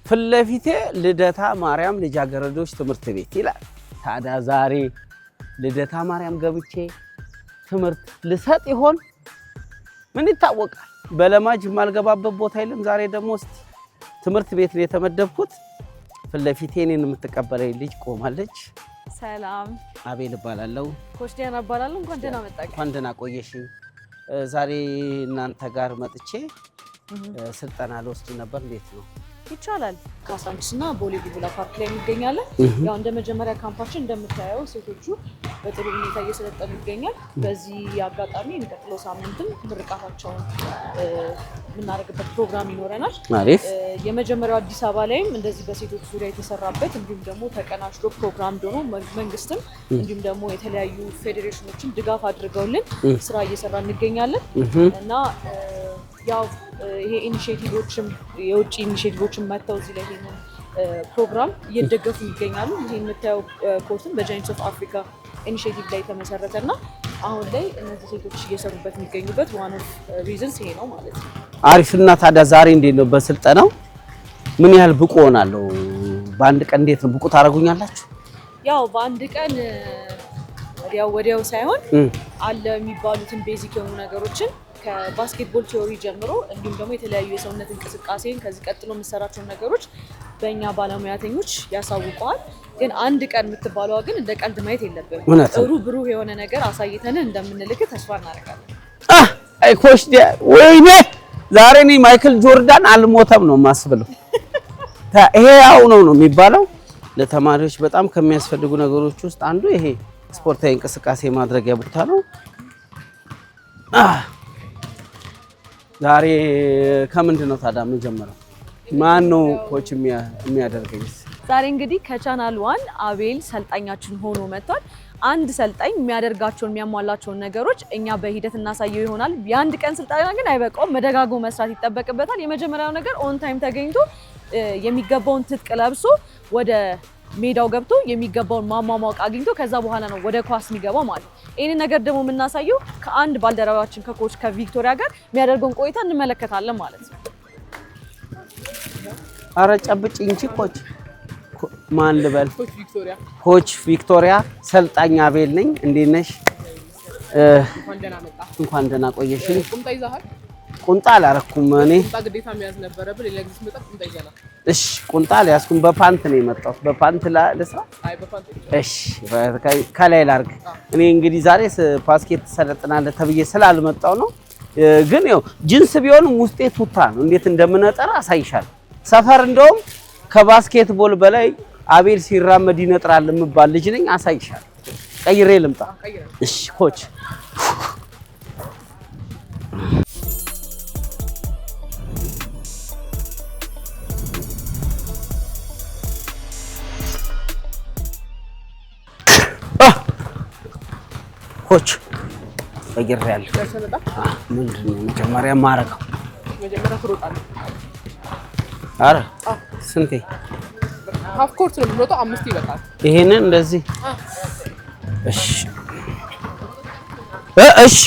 ፍለፊቴ ልደታ ማርያም ልጃገረዶች ትምህርት ቤት ይላል። ታዲያ ዛሬ ልደታ ማርያም ገብቼ ትምህርት ልሰጥ ይሆን? ምን ይታወቃል? በለማጅ ማልገባበት ቦታ የለም። ዛሬ ደግሞ እስቲ ትምህርት ቤት ላይ የተመደብኩት ፍለፊቴ እኔን የምትቀበለኝ ልጅ ቆማለች። ሰላም፣ አቤል እባላለሁ። ኮች ዲያና እባላለሁ። እንኳን ደህና መጣሽ። እንኳን ደህና ቆየሽኝ። ዛሬ እናንተ ጋር መጥቼ ስልጠና ልወስድ ነበር። እንዴት ነው? ይቻላል። ካሳንቺስ እና ቦሌ ቡልቡላ ፓርክ ላይ እንገኛለን። ያው እንደ መጀመሪያ ካምፓችን እንደምታየው ሴቶቹ በጥሩ ሁኔታ እየሰለጠኑ ይገኛል። በዚህ አጋጣሚ የሚቀጥለው ሳምንትም ምርቃታቸውን የምናደርግበት ፕሮግራም ይኖረናል። አሪፍ። የመጀመሪያው አዲስ አበባ ላይም እንደዚህ በሴቶች ዙሪያ የተሰራበት እንዲሁም ደግሞ ተቀናጅቶ ፕሮግራም ሆኖ መንግስትም እንዲሁም ደግሞ የተለያዩ ፌዴሬሽኖችም ድጋፍ አድርገውልን ስራ እየሰራ እንገኛለን እና ያው ይሄ ኢኒሼቲቮችም የውጭ ኢኒሼቲቮችም መጥተው እዚህ ላይ ይሄንን ፕሮግራም እየደገፉ ይገኛሉ። ይሄ የምታየው ኮርስም በጃይንትስ ኦፍ አፍሪካ ኢኒሼቲቭ ላይ ተመሰረተና አሁን ላይ እነዚህ ሴቶች እየሰሩበት የሚገኙበት ዋን ኦፍ ሪዝንስ ይሄ ነው ማለት ነው። አሪፍና ታዲያ ዛሬ እንዴት ነው በስልጠናው ምን ያህል ብቁ ሆናለሁ? በአንድ ቀን እንዴት ነው ብቁ ታደርጉኛላችሁ? ያው በአንድ ቀን ወዲያው ሳይሆን አለ የሚባሉትን ቤዚክ የሆኑ ነገሮችን ከባስኬትቦል ቲዮሪ ጀምሮ እንዲሁም ደግሞ የተለያዩ የሰውነት እንቅስቃሴን ከዚህ ቀጥሎ የምሰራቸውን ነገሮች በእኛ ባለሙያተኞች ያሳውቀዋል። ግን አንድ ቀን የምትባለዋ ግን እንደ ቀልድ ማየት የለብንም። ጥሩ ብሩህ የሆነ ነገር አሳይተን እንደምንልክ ተስፋ እናደርጋለን። አይ ኮች ወይኔ ዛሬ እኔ ማይክል ጆርዳን አልሞተም ነው የማስበለው። ይሄ ያው ነው የሚባለው። ለተማሪዎች በጣም ከሚያስፈልጉ ነገሮች ውስጥ አንዱ ይሄ ስፖርታዊ እንቅስቃሴ ማድረጊያ ቦታ ነው። ዛሬ ከምንድን ነው ታዲያ የምንጀምረው? ማን ነው ኮች የሚያደርገኝ? ዛሬ እንግዲህ ከቻናል ዋን አቤል ሰልጣኛችን ሆኖ መጥቷል። አንድ ሰልጣኝ የሚያደርጋቸውን የሚያሟላቸውን ነገሮች እኛ በሂደት እናሳየው ይሆናል። የአንድ ቀን ስልጠና ግን አይበቃውም፣ መደጋግሞ መስራት ይጠበቅበታል። የመጀመሪያው ነገር ኦን ታይም ተገኝቶ የሚገባውን ትጥቅ ለብሶ ወደ ሜዳው ገብቶ የሚገባውን ማሟሟቅ አግኝቶ ከዛ በኋላ ነው ወደ ኳስ የሚገባው ማለት ነው። ይሄን ነገር ደግሞ የምናሳየው ከአንድ ባልደረባችን ከኮች ከቪክቶሪያ ጋር የሚያደርገውን ቆይታ እንመለከታለን ማለት ነው። አረ ጨብጭ እንጂ ኮች ማን ልበል? ኮች ቪክቶሪያ፣ ሰልጣኝ አቤል ነኝ። እንዴት ነሽ? እንኳን ደህና ቆየሽ። ቁምጣ ይዛሃል? ቁምጣ አላረኩም እኔ። ቁምጣ ግዴታ መያዝ ነበረብህ። ሌላ ጊዜ ስመጣ ቁምጣ ይዘናል። እሺ ቁምጣ አልያዝኩም። በፓንት ነው የመጣሁት። በፓንት ልስራ? አይ በፓንት። እሺ ከላይ ላድርግ። እኔ እንግዲህ ዛሬ ባስኬት ሰለጥናለህ ተብዬ ስላልመጣሁ ነው። ግን ያው ጂንስ ቢሆንም ውስጤ ቱታ ነው። እንዴት እንደምነጠር አሳይሻለሁ። ሰፈር እንደውም ከባስኬትቦል በላይ አቤል ሲራመድ ይነጥራል የምባል ልጅ ነኝ። አሳይሻለሁ። ቀይሬ ልምጣ? እሺ ኮች ኮች ቀይሬያለሁ። ምንድን ነው መጀመሪያ የማደርገው? መጀመሪያ ትሮጣለህ። ኧረ ስንቴ? ሃፍ ኮርት ነው የምንወጣው። 5 ይበቃል። ይሄንን እንደዚህ። እሺ እሺ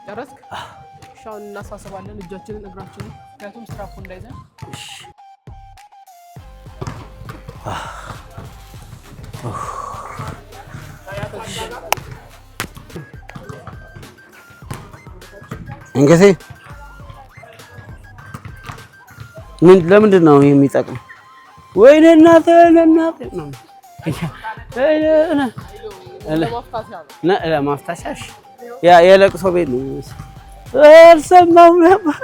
ጨረስክ? ሻውን እናሳስባለን እጃችንን እግራችንን፣ ምክንያቱም ስትራፑ እንዳይዘን። እንግዲህ ለምንድን ነው የሚጠቅመው? ወይኔ እናቴ ነው ለማፍታሻሽ የለቅሶ ቤት ነው። አልሰማሁም ነበር።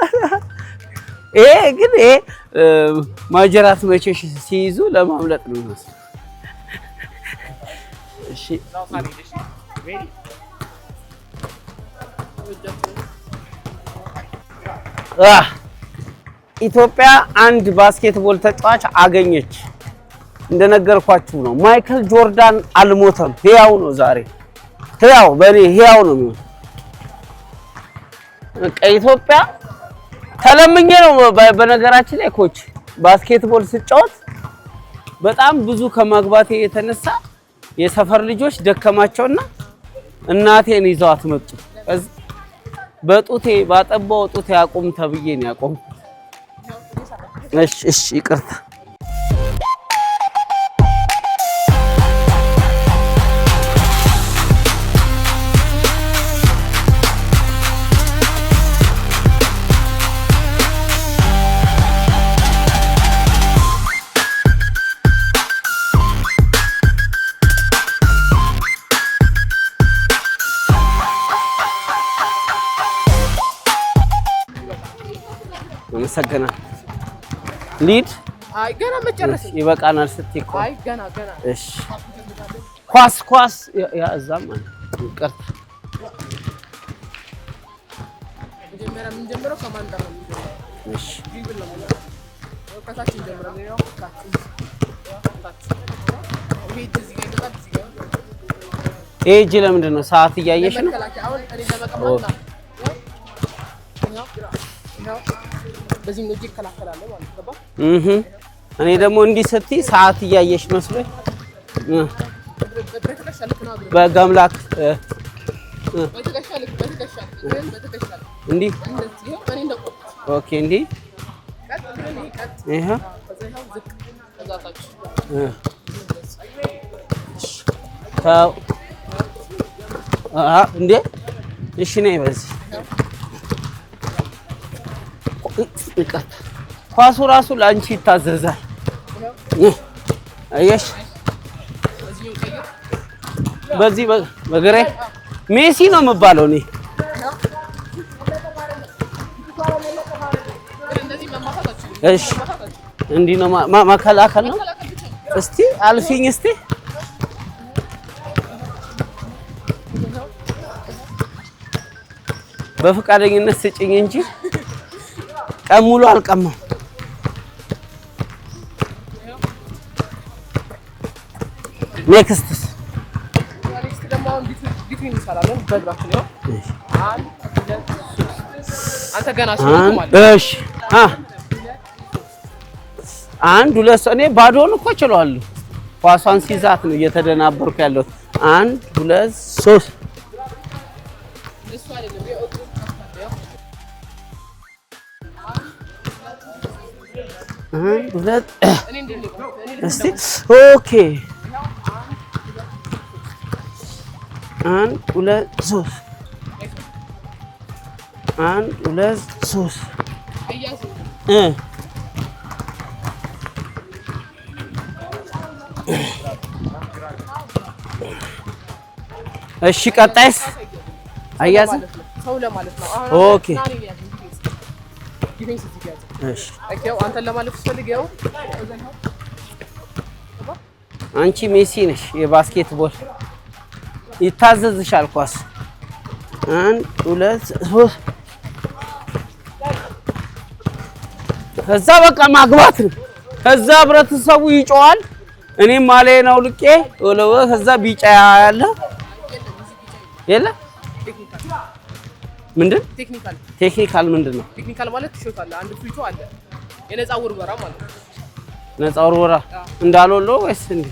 ይሄ ግን ማጀራት መቼሽ ሲይዙ ለማምለጥ ነው የሚመስለው። እሺ ኢትዮጵያ አንድ ባስኬትቦል ተጫዋች አገኘች። እንደነገርኳችሁ ነው። ማይክል ጆርዳን አልሞተም፣ ሕያው ነው። ዛሬ ሕያው በእኔ ሕያው ነው የሚሆነው። ኢትዮጵያ ተለምኜ ነው በነገራችን ላይ ኮች ባስኬትቦል ስጫወት በጣም ብዙ ከማግባቴ የተነሳ የሰፈር ልጆች ደከማቸውና እናቴን ይዘዋት መጡ። በጡቴ ባጠባው ጡቴ አቁም ተብዬ ነው ያቆምኩት። እሺ ይቅርታ። አመሰግናለሁ። ሊድ አይ ገና መጨረስ ይበቃናል ስትይ እኮ አይ ገና እሺ ኳስ ያዛም ይቅርታ። መጀመሪያ ምን ጀምረው ከማን ጋር ነው? እሺ ቢብል ነው ከታች ጀምረው ነው ካች ኤጅ ለምንድን ነው ሰዓት እያየሽ ነው? በዚህ ነው ይከላከላል ማለት ገባ። እኔ ደግሞ እንዲህ ስትይ ሰዓት እያየሽ መስሎኝ በጋምላክ እንዲህ ኦኬ እንዲህ ይሄ ታው እንዴ እሺ ነኝ በዚህ ኳሱ ራሱ ላንቺ ይታዘዛል። አየሽ በዚህ በግሬ ሜሲ ነው የምባለው እኔ። እሺ እንዲህ ነው መከላከል ነው። እስቲ አልፊኝ እስቲ በፍቃደኝነት ስጭኝ እንጂ ቀን ሙሉ አልቀማም። ኔክስትስ ደግሞ ቢትዊን እንሰራለን በእግራችን ነው። አንተ ገና ስለሆነ ማለት እሺ አንድ ሁለት እኔ ባዶን እኮ እችላለሁ። ኳሷን ሲዛት ነው እየተደናበርኩ ያለሁት። አንድ ሁለት ሶስት አንድ ሁለት እስቲ ኦኬ አንድ ሁለት ሶስት አንድ ሁለት ሶስት እሺ ቀጣይስ አያዝ ሰው ለማለት ነው። ኦኬ እሺ አንተ ለማለት ፈልገው አንቺ ሜሲ ነሽ የባስኬትቦል ይታዘዝሻል ኳስ። አንድ ሁለት ሶስት ከዛ በቃ ማግባት ነው። ከዛ ህብረተሰቡ ይጮሃል። እኔም ማለዬን አውልቄ ወለወ ከዛ ቢጫ ያለ የለ ምንድን ቴክኒካል ምንድን ነው? ቴክኒካል ማለት ሾት አለ። አንድ ፍሪቶ አለ። የነፃ ውርወራ ማለት ነው። ነፃ ውርወራ እንዳልወሎ ወይስ እንዴ?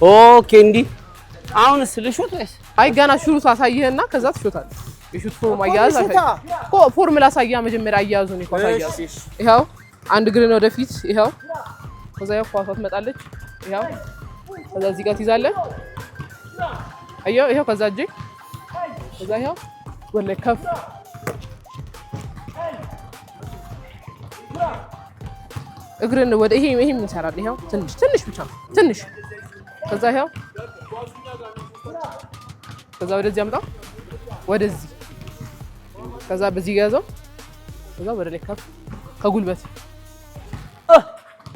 ኦኬ እንዲህ አሁንስ ልሾት ወይስ? አይ ገና ሹሩት አሳየህና ከዛ ትሾታለህ። የሹት ፎርም አያያዝ እኮ ፎርሙላ አሳያ መጀመሪያ አያያዙን ይኳስ አያያዝ። ይሄው አንድ እግርን ወደፊት ይሄው ከዛ ያው ኳሷ ትመጣለች። ይሄው ከዛ እዚህ ጋር ትይዛለህ። አየው ይሄው ከዛ እጄ ከዛ ይሄው ወለ ከፍ እግርን ወደ ይሄም ይሰራል። ይሄው ትንሽ ብቻ ትንሽ ከዛ ይሄው ከዛ ወደዚህ አምጣው ወደዚህ ከዛ በዚህ ያዘው ከዛ ወደ ላይ ከፍ ከጉልበት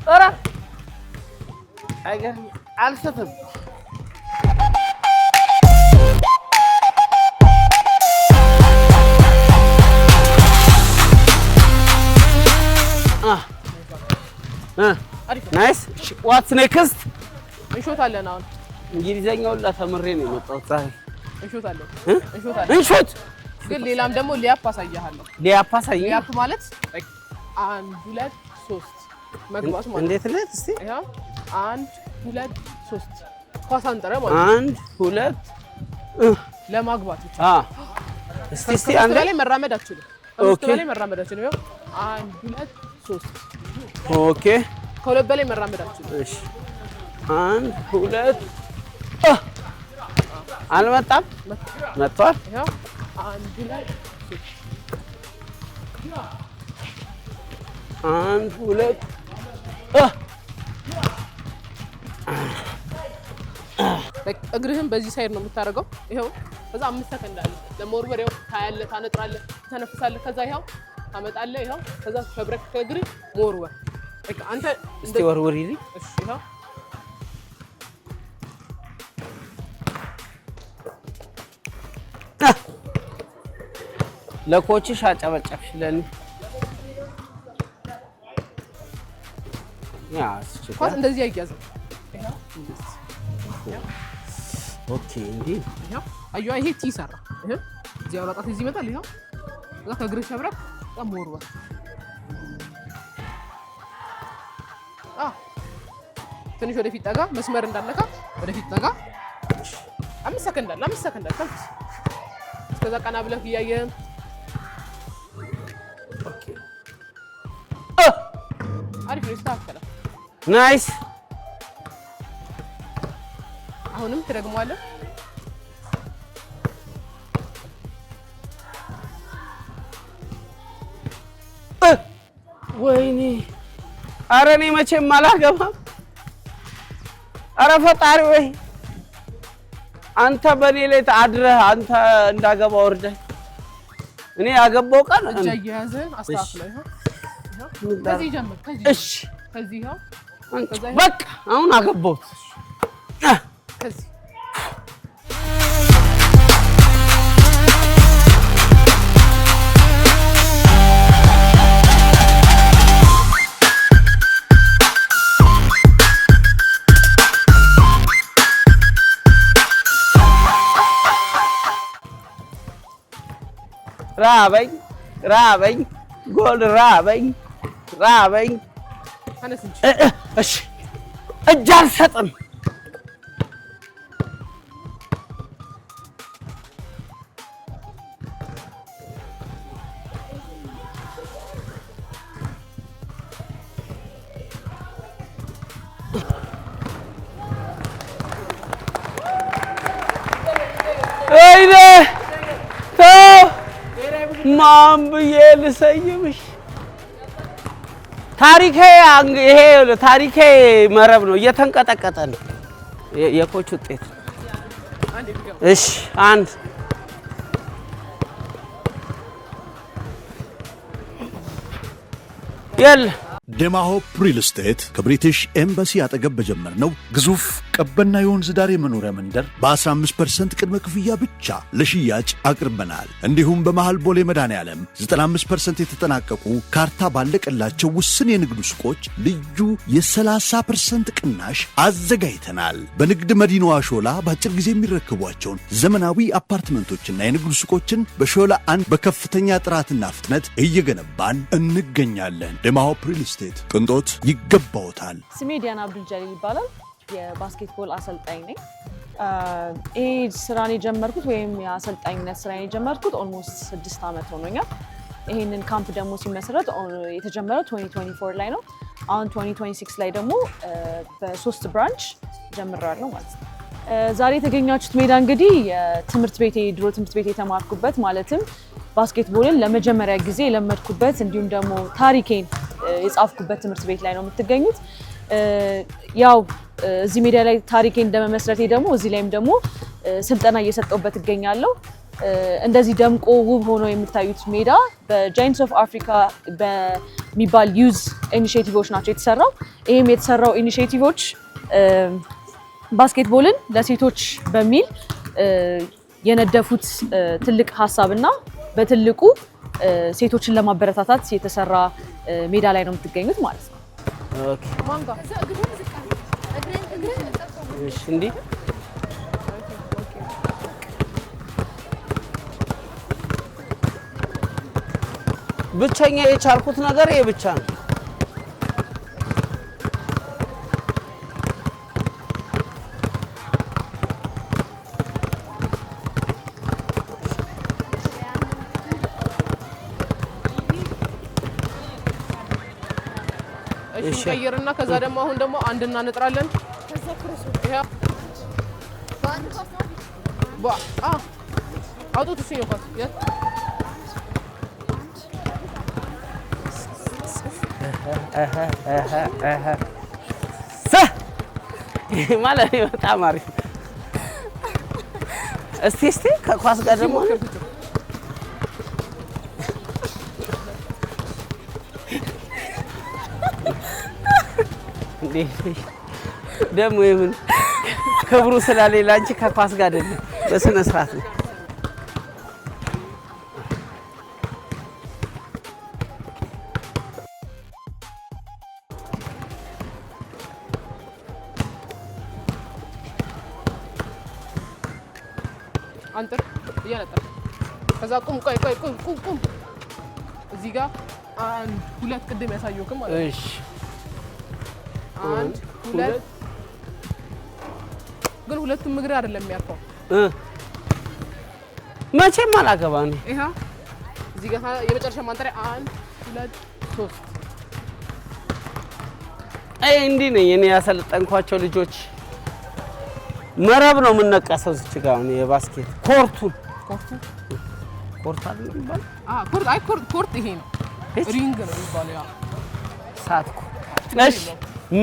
ኧረ አይገርም አልሰተም ናይስ ዋትስ ኔክስት እንሾታለን። አሁን እንግሊዘኛውን ተምሬ ነው የመጣሁት ዛሬ። እንሾታለን እንሾት ግን ሌላም ደግሞ ሊያፕ አሳያለሁ ሊያፕ አሳይ ሊያፕ ማለት 1 2 3 መግባት ማለት እንዴት ነው እስቲ ይሄው 1 2 3 ኳስ አንጠረ ማለት 1 2 ለማግባት ብቻ እስቲ አንዴ ላይ መራመድ አትችልም ኦኬ ላይ መራመድ አትችልም ይሄው 1 2 3 ኦኬ ከሁለት በላይ መራመድ አትችልም እሺ 1 2 አልመጣም መጥቷል ይሄው 1 2 1 2 እግርህን በዚህ ሳይድ ነው የምታደርገው ይሄው ከዛ 5 ሰከንድ አለ ለመወርወሪያው ታያለህ ታነጥራለህ ተነፍሳለህ ከዛ ይሄው ታመጣለህ ይሄው ከዛ ሸብረክ ከእግርህ መወርወር በቃ አንተ እስቲ ወርወሪልኝ እሺ ይሄው ለኮችሽ አጨበጨብሽ ለኔ ያ ኳስ እንደዚህ አይያዝም ኦኬ እንዴ ይሄው አየዋ ይሄ ቲ ሰራ ይሄው እዚህ አውራጣት እዚህ ይመጣል ይሄው ከዛ ከእግርህ ሸብረክ በጣም ወርወር ትንሽ ወደፊት ጠጋ መስመር እንዳለካ ወደፊት ጠጋ 5 ሰከንድ አለ 5 ሰከንድ አለ ተንፍስ እስከዛ ቀና ብለህ እያየህ ኦኬ አሪፍ ነው ይስተካከላል ናይስ አሁንም ትደግመዋለህ ወይኔ ኧረ እኔ መቼም አላገባም ኧረ ፈጣሪ ወይ አንተ በኔ ላይ አድረህ አንተ እንዳገባ ወርደህ እኔ ያገባው ቀን እጅ አያያዝህን አስተካክለው ይሄው ከዚህ ጀምር ከዚህ እሺ ከዚህ ይሄው በቃ አሁን አገባሁት ከዚህ ራበኝ ጎል ራበኝ አነስ እንጂ እሺ እጅ አልሰጥም ወይኔ ተው ማን ብዬ ልሰይምሽ ታሪኬ መረብ ነው እየተንቀጠቀጠ ነው የኮች ውጤት እሺ አንድ የለ ደማሆፕ ሪል ስቴት ከብሪቲሽ ኤምባሲ አጠገብ በጀመርነው ግዙፍ ቀበና የወንዝ ዳር የመኖሪያ መንደር በ15% ቅድመ ክፍያ ብቻ ለሽያጭ አቅርበናል። እንዲሁም በመሃል ቦሌ መድኃኔዓለም 95% የተጠናቀቁ ካርታ ባለቀላቸው ውስን የንግድ ሱቆች ልዩ የ30% ቅናሽ አዘጋጅተናል። በንግድ መዲናዋ ሾላ በአጭር ጊዜ የሚረከቧቸውን ዘመናዊ አፓርትመንቶችና የንግድ ሱቆችን በሾላ አንድ በከፍተኛ ጥራትና ፍጥነት እየገነባን እንገኛለን። ደማሆፕ ሪል ስቴት ቅንጦት ይገባውታል። ስሜ ዲያና አብዱል ጀሊል ይባላል። የባስኬትቦል አሰልጣኝ ነኝ። ይሄ ስራን የጀመርኩት ወይም የአሰልጣኝነት ስራን የጀመርኩት ኦልሞስት 6 ዓመት ሆኖኛል። ይሄንን ካምፕ ደግሞ ሲመሰረት የተጀመረው 2024 ላይ ነው። አሁን 2026 ላይ ደግሞ በ3 ብራንች ጀምራለሁ ማለት ነው። ዛሬ የተገኛችሁት ሜዳ እንግዲህ የትምህርት ቤቴ ድሮ ትምህርት ቤቴ የተማርኩበት ማለትም ባስኬትቦልን ለመጀመሪያ ጊዜ የለመድኩበት እንዲሁም ደግሞ ታሪኬን የጻፍኩበት ትምህርት ቤት ላይ ነው የምትገኙት። ያው እዚህ ሜዳ ላይ ታሪኬን እንደመመስረቴ ደግሞ እዚህ ላይም ደግሞ ስልጠና እየሰጠሁበት እገኛለሁ። እንደዚህ ደምቆ ውብ ሆኖ የምታዩት ሜዳ በጃይንትስ ኦፍ አፍሪካ በሚባል ዩዝ ኢኒሼቲቮች ናቸው የተሰራው። ይህም የተሰራው ኢኒሼቲቮች ባስኬትቦልን ለሴቶች በሚል የነደፉት ትልቅ ሀሳብና በትልቁ ሴቶችን ለማበረታታት የተሰራ ሜዳ ላይ ነው የምትገኙት ማለት ነው። ኦኬ ማንጋ እሺ እንዴ ብቸኛ የቻልኩት ነገር ይሄ ብቻ ነው። እሺ ቀይርና ከዛ ደግሞ አሁን ደግሞ አንድ እናነጥራለን። ከዛ ክሮስ ይሄ አውጡት እሱ ይወጣ ማለት በጣም አሪፍ። እስቲ ከኳስ ጋር ደግሞ ደግሞ የምን ክብሩ ስለሌላ እንጂ ከኳስ ጋር አይደለም፣ በስነ ስርዓት ነው። አንተ እያነጠረ ከዛ ቁም እዚህ ጋር አንድ ሁለት ቅድም ያሳየውክም ማለት ነው። እሺ አንድ ሁለት ግን ሁለቱም እግር አይደለም የሚያርፈው መቼም አላገባም። ይሄ እዚህ ጋር የመጨረሻ ማንጠሪያ አንድ ሁለት ሶስት እንዲህ ነኝ እኔ ያሰለጠንኳቸው ልጆች። መረብ ነው የምንነቀሰው እዚህ ጋር ነው የባስኬት ኮርት አይደለም የሚባለው? ኮርት ይሄ ነው ሪንግ ነው የሚባለው። ያ ሳትኩ። እሺ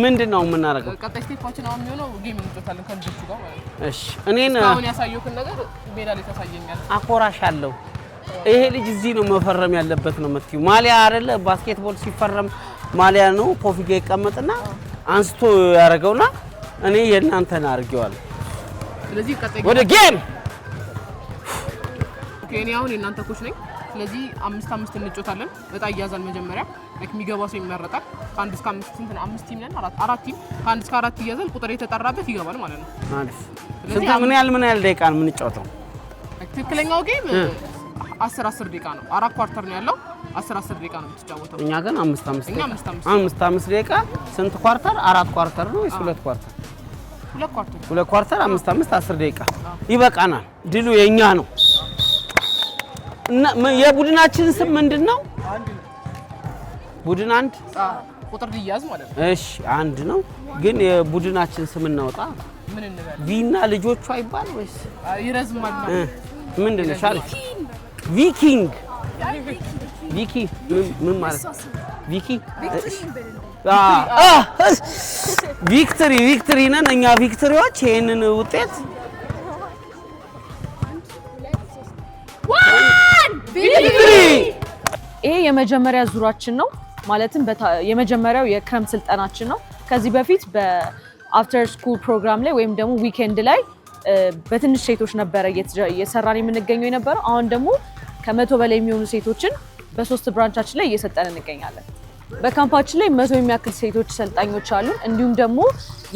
ምንድነው የምናደርገው? ቀጣይ ስቴፓችን አሁን የሚሆነው ጌም እንጫወታለን ከልጆቹ ጋር ማለት ነው። እሺ እኔን አሁን ያሳየውክን ነገር ሜዳ ላይ ታሳየኛለህ። አኮራሻለሁ። ይሄ ልጅ እዚህ ነው መፈረም ያለበት ነው የምትይው። ማሊያ አይደለ ባስኬትቦል ሲፈረም ማሊያ ነው ኮፍያ ይቀመጥና አንስቶ ያደርገውና እኔ የእናንተን አድርጌዋለሁ። ስለዚህ ቀጣይ ወደ ጌም እኔ አሁን የእናንተ ኮች ነኝ። ስለዚህ 5-5 እንጫወታለን። እጣ ይያዛል መጀመሪያ የሚገባው ሰው ይመረጣል። ከ1 እስከ 5 እንትን 5 ቲም ነን፣ 4 ቲም ከ1 እስከ 4 ይያዛል። ቁጥር የተጠራበት ይገባል ማለት ነው። አሪፍ። ምን ያህል ደቂቃ ነው የምንጫወተው? ትክክለኛው ጌም 10 ደቂቃ ነው። 4 ኳርተር ነው ያለው። 10 ደቂቃ ነው የምትጫወተው። እኛ ግን 5 ደቂቃ። ስንት ኳርተር? 4 ኳርተር ነው ወይስ 2 ኳርተር? 2 ኳርተር 5 10 ደቂቃ ይበቃናል። ድሉ የኛ ነው። እና የቡድናችን ስም ምንድነው? ቡድን አንድ ቁጥር ሊያዝ ማለት ነው። እሺ አንድ ነው ግን የቡድናችን ስም እናውጣ። ምን እንበል? ቪና ልጆቹ አይባል ወይስ ይረዝማል? ምንድነው? ሻርክ ቪኪንግ ቪኪ ምን ማለት ቪኪ? ቪክትሪ ነን እኛ ቪክትሪዎች። ይሄንን ውጤት ይሄ የመጀመሪያ ዙራችን ነው ማለትም የመጀመሪያው የክረምት ስልጠናችን ነው። ከዚህ በፊት በአፍተር ስኩል ፕሮግራም ላይ ወይም ደግሞ ዊኬንድ ላይ በትንሽ ሴቶች ነበረ እየሰራን የምንገኘው የነበረው። አሁን ደግሞ ከ100 በላይ የሚሆኑ ሴቶችን በ3 ብራንቻችን ላይ እየሰጠን እንገኛለን። በካምፓችን ላይ 100 የሚያክል ሴቶች ሰልጣኞች አሉን። እንዲሁም ደግሞ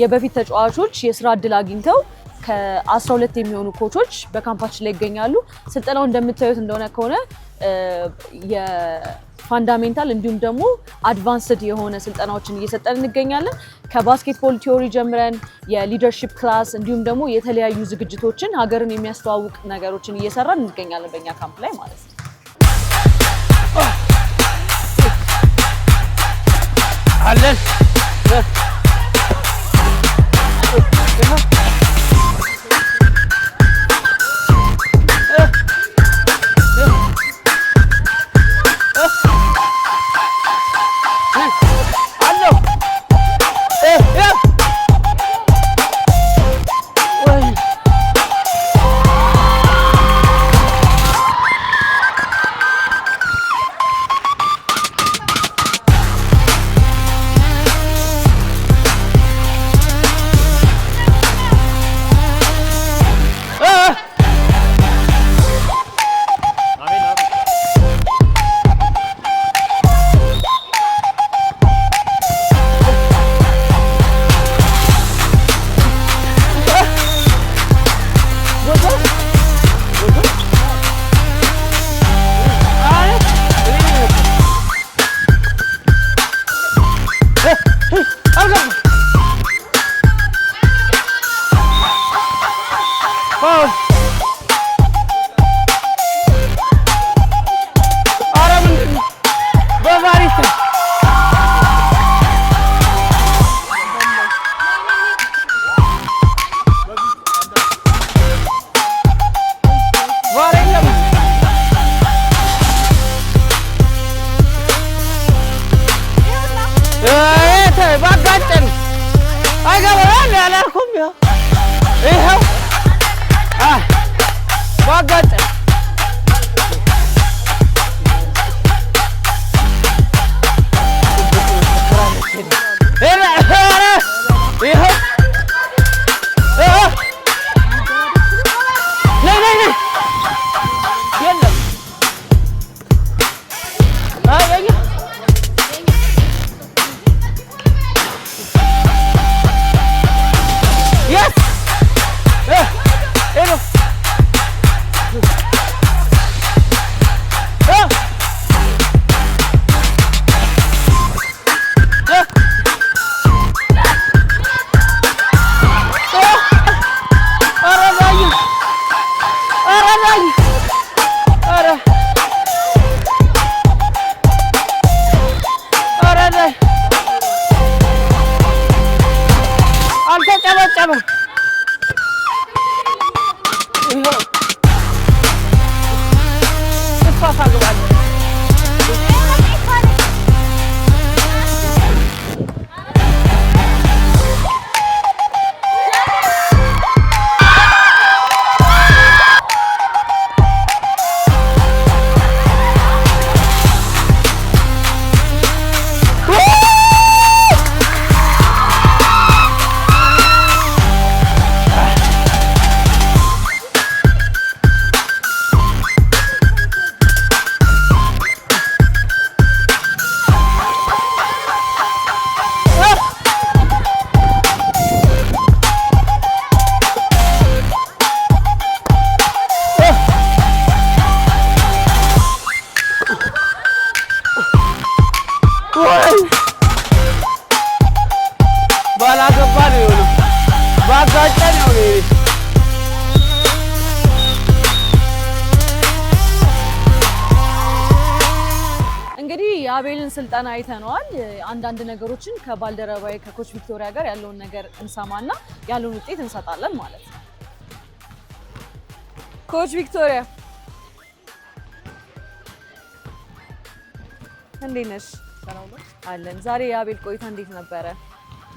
የበፊት ተጫዋቾች የስራ እድል አግኝተው ከ12 የሚሆኑ ኮቾች በካምፓችን ላይ ይገኛሉ። ስልጠናው እንደምታዩት እንደሆነ ከሆነ የፋንዳሜንታል እንዲሁም ደግሞ አድቫንስድ የሆነ ስልጠናዎችን እየሰጠን እንገኛለን። ከባስኬትቦል ቲዮሪ ጀምረን የሊደርሺፕ ክላስ እንዲሁም ደግሞ የተለያዩ ዝግጅቶችን ሀገርን የሚያስተዋውቅ ነገሮችን እየሰራን እንገኛለን በእኛ ካምፕ ላይ ማለት ነው። አለን ፋውል ኧረ ምንድን ነው በቫሪታ ባጋጨን አይገባም ያላልኩም ይኸው ባጋጨን ባላገባ ነው የሆነው ባጋጨ ነው እንግዲህ የአቤልን ስልጠና አይተነዋል። አንዳንድ ነገሮችን ከባልደረባዬ ከኮች ቪክቶሪያ ጋር ያለውን ነገር እንሰማና ያለውን ውጤት እንሰጣለን ማለት ነው። ኮች ቪክቶሪያ እንዴት ነሽ? አለን። ዛሬ የአቤል ቆይታ እንዴት ነበረ?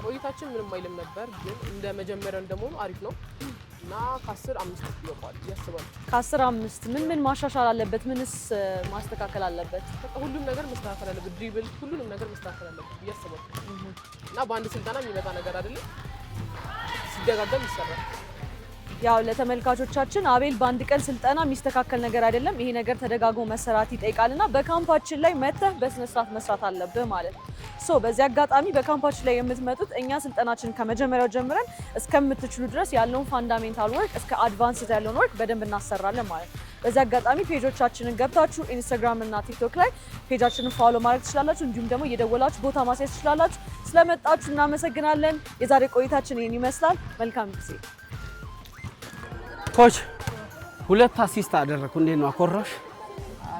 ቆይታችን ምንም አይልም ነበር፣ ግን እንደ መጀመሪያው እንደመሆኑ አሪፍ ነው እና ከ10 5 ይወጣል ያስባል። ከ10 5 ምን ማሻሻል አለበት? ምንስ ማስተካከል አለበት? ሁሉም ነገር መስተካከል አለበት። ድሪብል ሁሉንም ነገር መስተካከል አለበት ያስባል እና በአንድ ስልጠና የሚመጣ ነገር አይደለም፣ ሲደጋገም ይሰራል። ያው ለተመልካቾቻችን አቤል በአንድ ቀን ስልጠና የሚስተካከል ነገር አይደለም፣ ይሄ ነገር ተደጋግሞ መሰራት ይጠይቃልና በካምፓችን ላይ መተህ በስነ ስርዓት መስራት አለብህ ማለት ነው። በዚህ አጋጣሚ በካምፓችን ላይ የምትመጡት እኛ ስልጠናችን ከመጀመሪያው ጀምረን እስከምትችሉ ድረስ ያለውን ፋንዳሜንታል ወርክ እስከ አድቫንስድ ያለውን ወርክ በደንብ እናሰራለን ማለት ነው። በዚህ አጋጣሚ ፔጆቻችንን ገብታችሁ ኢንስታግራም እና ቲክቶክ ላይ ፔጃችንን ፎሎ ማድረግ ትችላላችሁ። እንዲሁም ደግሞ እየደወላችሁ ቦታ ማስያዝ ትችላላችሁ። ስለመጣችሁ እናመሰግናለን። የዛሬ ቆይታችን ይህን ይመስላል። መልካም ጊዜ። ኮች 2 አሲስት አደረኩ። እንዴት ነው አኮራሽ?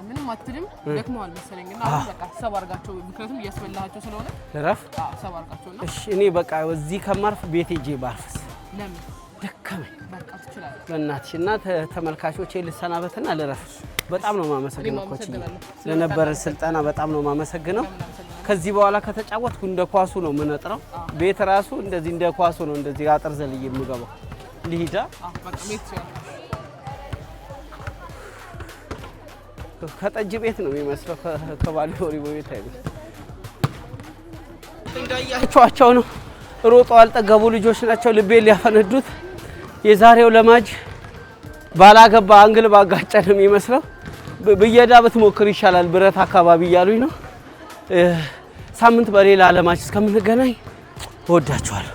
ምንም አትልም። ደክመዋል መሰለኝ እና አሁን በቃ ሰብ አድርጋቸው፣ ምክንያቱም እያስበላሃቸው ስለሆነ ልረፍ። ሰብ አድርጋቸውና እሺ። እኔ በቃ እዚህ ከማርፍ ቤቴ ሄጄ ባርፍስ? ለምን ደከመኝ። በቃ ትችላለህ። በእናትሽ እና ተመልካቾቼ ልሰናበትና ልረፍ። በጣም ነው ማመሰግነው ኮች፣ ለነበረ ስልጠና በጣም ነው ማመሰግነው። ከዚህ በኋላ ከተጫወትኩ እንደ ኳሱ ነው የምነጥረው። ቤት ራሱ እንደዚህ እንደ ኳሱ ነው እንደዚህ አጥር ዘልዬ የምገባው። ልሂዳ በቃ ቤት ከጠጅ ቤት ነው የሚመስለው፣ ከባሊዮሪ ቤት አይደለም። እንዳያቸዋቸው ነው ሮጦ አልጠገቡ ልጆች ናቸው ልቤ ሊያፈነዱት። የዛሬው ለማጅ ባላገባ አንግል ባጋጨ ነው የሚመስለው። ብየዳ ብትሞክር ይሻላል ብረት አካባቢ እያሉኝ ነው። ሳምንት በሌላ ለማጅ እስከምንገናኝ እወዳችኋለሁ።